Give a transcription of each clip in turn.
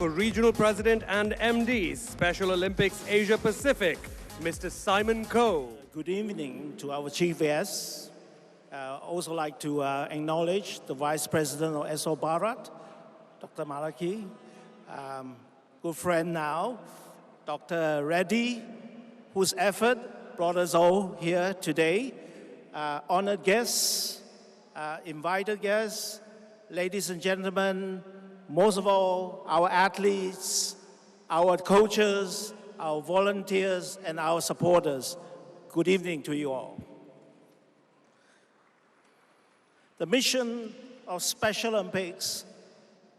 Regional President and MD, Special Olympics Asia Pacific, Mr. Simon Coe. Good evening to our Chief Guests. Also like to acknowledge the Vice President of SO Bharat, Dr. Malaki, good friend now, Dr. Reddy, whose effort brought us all here today, honored guests, invited guests, ladies and gentlemen, most of all, our athletes, our coaches, our volunteers, and our supporters. Good evening to you all. The mission of Special Olympics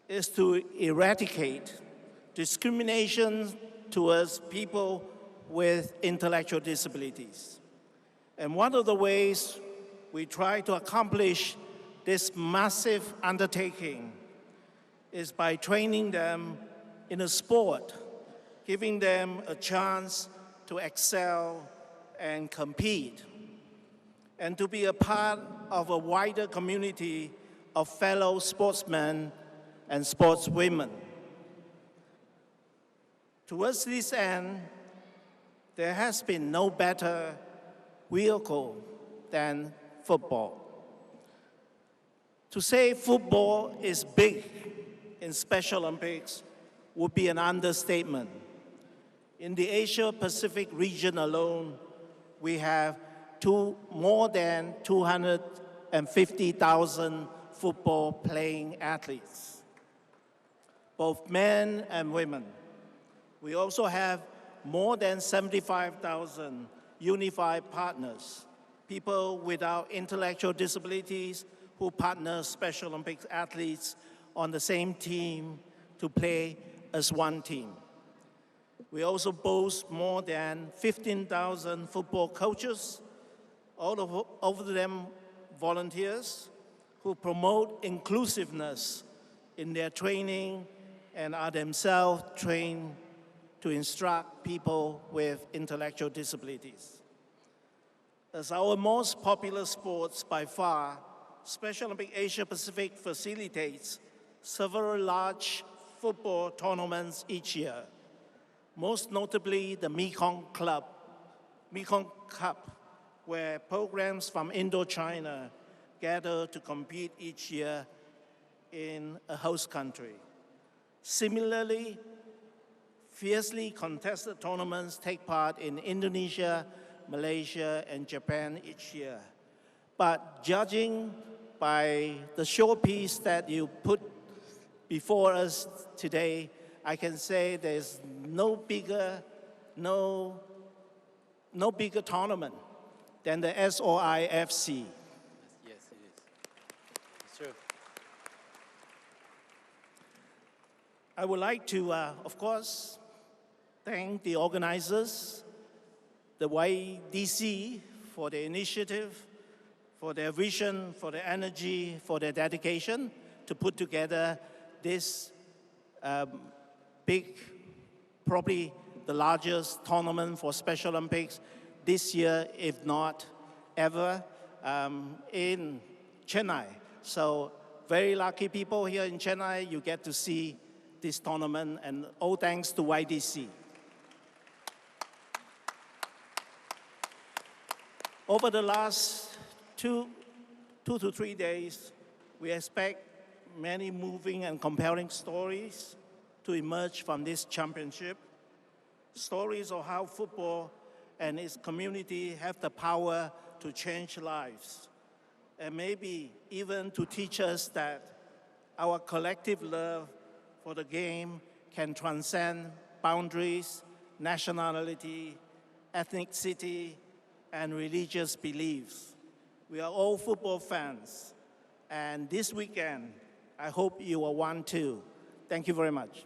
is to eradicate discrimination towards people with intellectual disabilities. And one of the ways we try to accomplish this massive undertaking is by training them in a sport, giving them a chance to excel and compete, and to be a part of a wider community of fellow sportsmen and sportswomen. Towards this end, there has been no better vehicle than football. To say football is big in Special Olympics would be an understatement. In the Asia-Pacific region alone, we have more than 250,000 football-playing athletes, both men and women. We also have more than 75,000 unified partners, people without intellectual disabilities who partner Special Olympics athletes on the same team to play as one team. We also boast more than 15,000 football coaches, all of them volunteers, who promote inclusiveness in their training and are themselves trained to instruct people with intellectual disabilities. As our most popular sports by far, Special Olympics Asia Pacific facilitates several large football tournaments each year, most notably the Mekong Cup, where programs from Indochina gather to compete each year in a host country. Similarly, fiercely contested tournaments take part in Indonesia, Malaysia, and Japan each year. But judging by the showpiece that you put before us today, I can say there's no bigger tournament than the SOIFC. Yes, it is. It's true. I would like to, of course, thank the organizers, the YDC, for their initiative, for their vision, for their energy, for their dedication to put together this big, probably the largest tournament for Special Olympics this year, if not ever, in Chennai. So very lucky people here in Chennai, you get to see this tournament, and all thanks to YDC. Over the last two to 3 days, we expect many moving and compelling stories to emerge from this championship. Stories of how football and its community have the power to change lives, and maybe even to teach us that our collective love for the game can transcend boundaries, nationality, ethnicity, and religious beliefs. We are all football fans, and this weekend, I hope you are one too. Thank you very much.